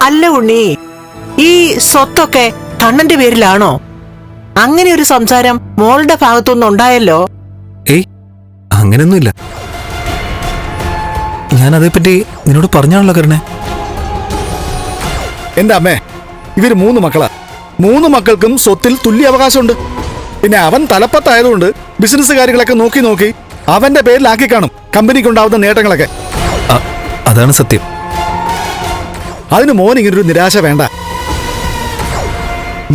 അല്ല ഉണ്ണി, ഈ സ്വത്തൊക്കെ കണ്ണന്റെ പേരിലാണോ? അങ്ങനെ ഒരു സംസാരം മോളുടെ ഭാഗത്തുനിന്ന് ഉണ്ടായല്ലോ. ഏയ്, അങ്ങനെയൊന്നുമില്ല. ഞാൻ അതേപ്പറ്റി നിന്നോട് പറഞ്ഞാണല്ലോ കരുണേ. എന്റെ അമ്മേ, ഇവര് 3 മക്കളാ. 3 മക്കൾക്കും സ്വത്തിൽ തുല്യ അവകാശമുണ്ട്. പിന്നെ അവൻ തലപ്പത്തായതുകൊണ്ട് ബിസിനസ് കാര്യങ്ങളൊക്കെ നോക്കി നോക്കി അവന്റെ പേരിലാക്കി കാണും കമ്പനിക്കുണ്ടാവുന്ന നേട്ടങ്ങളൊക്കെ. അതാണ് സത്യം. അതിന് മോൻ ഇങ്ങനൊരു നിരാശ വേണ്ട.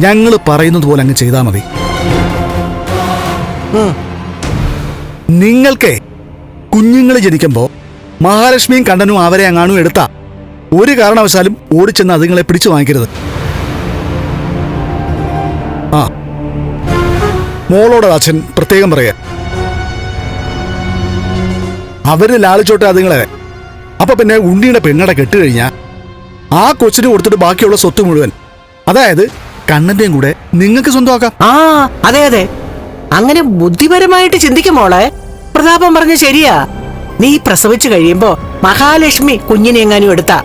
ഞങ്ങൾ പറയുന്നത് പോലെ അങ്ങ് ചെയ്താൽ മതി. നിങ്ങൾക്ക് കുഞ്ഞുങ്ങൾ ജനിക്കുമ്പോ മഹാലക്ഷ്മിയും കണ്ണനും അവരെ അങ്ങാണും എടുത്താ ഒരു കാരണവശാലും ഓടിച്ചെന്ന് അതുങ്ങളെ പിടിച്ചു വാങ്ങിക്കരുത്. ആ, മോളോട് അച്ഛൻ പ്രത്യേകം പറയാ. അവര് ലാളിച്ചോട്ടെ അതുങ്ങളെ. അപ്പൊ പിന്നെ ഉണ്ണിയുടെ പെണ്ണട കെട്ടുകഴിഞ്ഞാ ആ കൊച്ചിന് കൊടുത്തിട്ട് ബാക്കിയുള്ള സ്വത്ത് മുഴുവൻ, അതായത് കണ്ണന്റെയും കൂടെ നിങ്ങൾക്ക് സ്വന്തമാക്കാം. ആ അതെ അതെ, അങ്ങനെ ബുദ്ധിപരമായിട്ട് ചിന്തിക്കും മോളെ. പ്രതാപം പറഞ്ഞ ശരിയാ. നീ പ്രസവിച്ചു കഴിയുമ്പോ മഹാലക്ഷ്മി കുഞ്ഞിനെ എങ്ങാനും എടുത്താ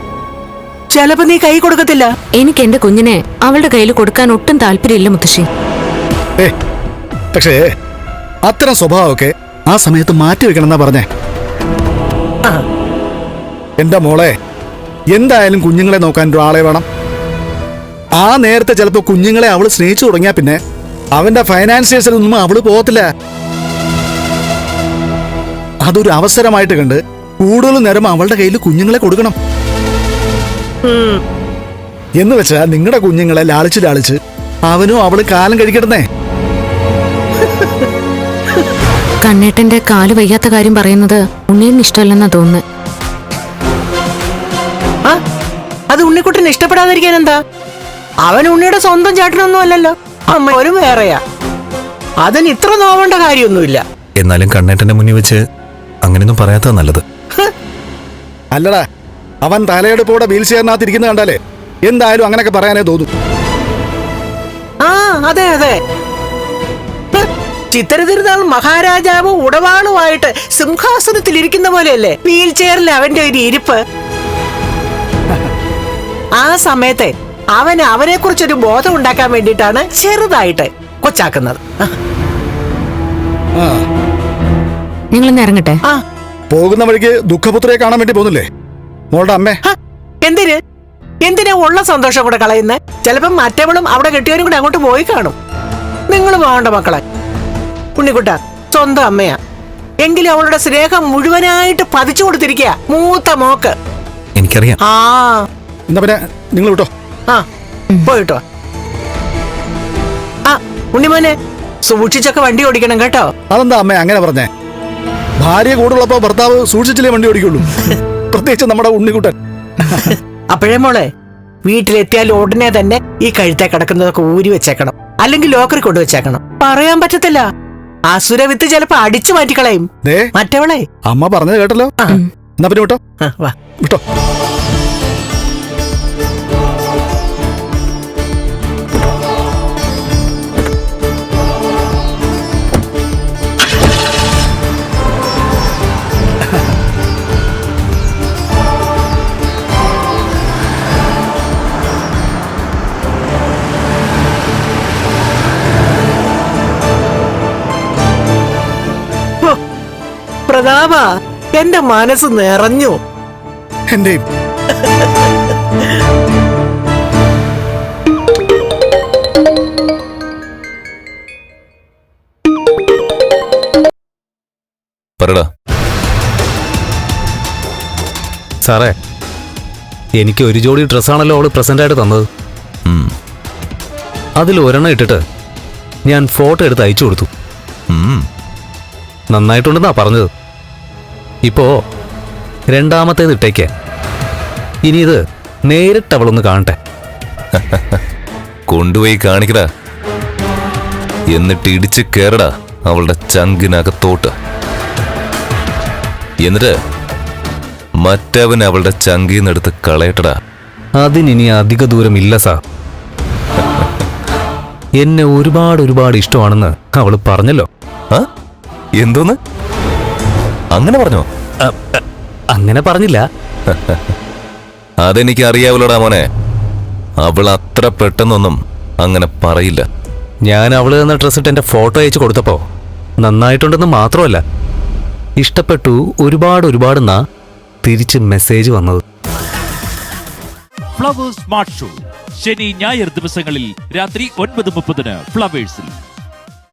ചിലപ്പോ നീ കൈ കൊടുക്കത്തില്ല. എനിക്ക് എന്റെ കുഞ്ഞിനെ അവളുടെ കയ്യിൽ കൊടുക്കാൻ ഒട്ടും താല്പര്യമില്ല മുത്തശ്ശി. പക്ഷേ അത്തരം സ്വഭാവമൊക്കെ ആ സമയത്ത് മാറ്റി വെക്കണം എന്നാ പറഞ്ഞേ. എന്റെ മോളെ, എന്തായാലും കുഞ്ഞുങ്ങളെ നോക്കാൻ ഒരാളെ വേണം. ആ നേരത്തെ ചിലപ്പോ കുഞ്ഞുങ്ങളെ അവള് സ്നേഹിച്ചു തുടങ്ങിയാ പിന്നെ അവന്റെ ഫൈനാൻസിയേഴ്സിലൊന്നും അവള് പോകത്തില്ല. അതൊരു അവസരമായിട്ട് കണ്ട് കൂടുതൽ നേരം അവളുടെ കയ്യിൽ കുഞ്ഞുങ്ങളെ കൊടുക്കണം. എന്ന് വെച്ചാ നിങ്ങളുടെ കുഞ്ഞുങ്ങളെ ലാളിച്ച് ലാളിച്ച് അവനും അവള് കാലം കഴിക്കട്ടെ. കണ്ണേട്ടന്റെ കാല് വയ്യാത്ത കാര്യം പറയുന്നത് ഉണ്ണിയും ഇഷ്ടമല്ലെന്നാ തോന്നുന്നു. അത് ഉണ്ണിക്കുട്ടന് ഇഷ്ടപ്പെടാതിരിക്കാൻ എന്താ? അവൻ ഉണ്ണിയുടെ സ്വന്തം ചേട്ടനൊന്നും അല്ലല്ലോ, അമ്മ ഒരു വേറെയാ. അതിന് ഇത്ര നോവേണ്ട കാര്യമൊന്നുമില്ല. എന്നാലും കണ്ണേട്ടന്റെ മുന്നിൽ വെച്ച് അങ്ങനെയൊന്നും പറയാത്ത നല്ലത്. അല്ലടാ, അവൻ തലയെടുപ്പോടെ വീൽ ചെയറിനകത്തിരിക്കുന്ന കണ്ടാലേ എന്തായാലും അങ്ങനെയൊക്കെ പറയാനേ തോന്നും. ആ അതെ അതെ, ചിത്രതിരുനാൾ മഹാരാജാവ് ഉടവാളുമായിട്ട് സിംഹാസനത്തിൽ ഇരിക്കുന്ന പോലെയല്ലേ വീൽ ചെയറിൽ അവന്റെ ഒരു ഇരിപ്പ്. ആ സമയത്തെ അവനെ കുറിച്ചൊരു ബോധം ഉണ്ടാക്കാൻ വേണ്ടിയിട്ടാണ് ചെറുതായിട്ട് കൊച്ചാക്കുന്നത്. നിങ്ങളൊന്ന് ഇറങ്ങട്ടെ. പോകുന്ന വഴിക്ക് ദുഃഖപുത്രയെ കാണാൻ വേണ്ടി പോകുന്നില്ലേ മോളുടെ അമ്മേ? എന്തിനാ ഉള്ള സന്തോഷം കൂടെ കളയുന്നേ? ചിലപ്പം മറ്റവളും അവിടെ കെട്ടിയവരും കൂടെ അങ്ങോട്ട് പോയി കാണും. നിങ്ങൾ പോകണ്ട മക്കളെ. ഉണ്ണിക്കുട്ട സ്വന്തം അമ്മയാ, എങ്കിലും അവളുടെ സ്നേഹം മുഴുവനായിട്ട് പതിച്ചു കൊടുത്തിരിക്കുക മൂത്ത മോക്ക്. എനിക്കറിയാം. ആ എന്നാ പിന്നെ നിങ്ങൾ വിട്ടോ. ആ പോയിട്ടോ. ആ ഉണ്ണിമോനെ, സൂക്ഷിച്ചൊക്കെ വണ്ടി ഓടിക്കണം കേട്ടോ. അതെന്താ അമ്മേ അങ്ങനെ പറഞ്ഞേ? ഭാര്യ കൂടുള്ളപ്പോ ഭർത്താവ് സൂക്ഷിച്ചില്ലേ വണ്ടി ഓടിക്കുള്ളൂ, പ്രത്യേകിച്ച് നമ്മുടെ ഉണ്ണിക്കുട്ടൻ. അപ്പോഴേ മോളെ, വീട്ടിലെത്തിയാൽ ഉടനെ തന്നെ ഈ കഴുത്തെ കിടക്കുന്നതൊക്കെ ഊരി വെച്ചേക്കണം, അല്ലെങ്കിൽ ലോക്കറി കൊണ്ടുവച്ചേക്കണം. പറയാൻ പറ്റത്തില്ല, അസുരവിത്ത് ചിലപ്പോ അടിച്ചു മാറ്റിക്കളയും മറ്റവളെ. അമ്മ പറഞ്ഞത് കേട്ടല്ലോ. എന്നാ പിന്നെ വിട്ടോ. വാ വിട്ടോ. പ്രതാപ, എന്റെ മനസ്സ് നിറഞ്ഞു. എന്റെയും. സാറേ, എനിക്ക് ഒരു ജോഡി ഡ്രസ്സാണല്ലോ അവള് പ്രസന്റ് ആയിട്ട് തന്നത്. അതിൽ ഒരെണ്ണം ഇട്ടിട്ട് ഞാൻ ഫോട്ടോ എടുത്ത് അയച്ചു കൊടുത്തു. നന്നായിട്ടുണ്ടെന്നാ പറഞ്ഞത്. ഇപ്പോ രണ്ടാമത്തേത് ഇട്ടേക്ക്. ഇനി ഇത് നേരിട്ട് അവളൊന്ന് കാണട്ടെ. കൊണ്ടുപോയി കാണിക്കടാ, എന്നിട്ട് ഇടിച്ച് കേറടാ അവളുടെ ചങ്കിനകത്തോട്ട്. എന്നിട്ട് മറ്റവൻ അവളുടെ ചങ്കീന്നെടുത്ത് കളയട്ടടാ. അതിനി അധിക ദൂരം ഇല്ല സാർ. എന്നെ ഒരുപാട് ഇഷ്ടമാണെന്ന് അവള് പറഞ്ഞല്ലോ. എന്തോന്ന്? അങ്ങനെ പറഞ്ഞോ? അങ്ങനെ പറഞ്ഞില്ല. അതെനിക്ക് അറിയാവൂലടാ മോനെ. അവൾ അത്ര പെട്ടെന്നൊന്നും അങ്ങനെ പറയില്ല. ഞാൻ അവള് തന്ന ഡ്രസ് ഇട്ട് എന്റെ ഫോട്ടോ അയച്ചു കൊടുത്തപ്പോ നന്നായിട്ടുണ്ടെന്ന് മാത്രമല്ല, ഇഷ്ടപ്പെട്ടു ഒരുപാട് നാ തിരിച്ച് മെസ്സേജ് വന്നത്. ഫ്ലവേഴ്സ് സ്മാർട്ട് ഷോ ശനി ഞായർ ദിവസങ്ങളിൽ രാത്രി 9:30 ഫ്ലവേഴ്സിൽ.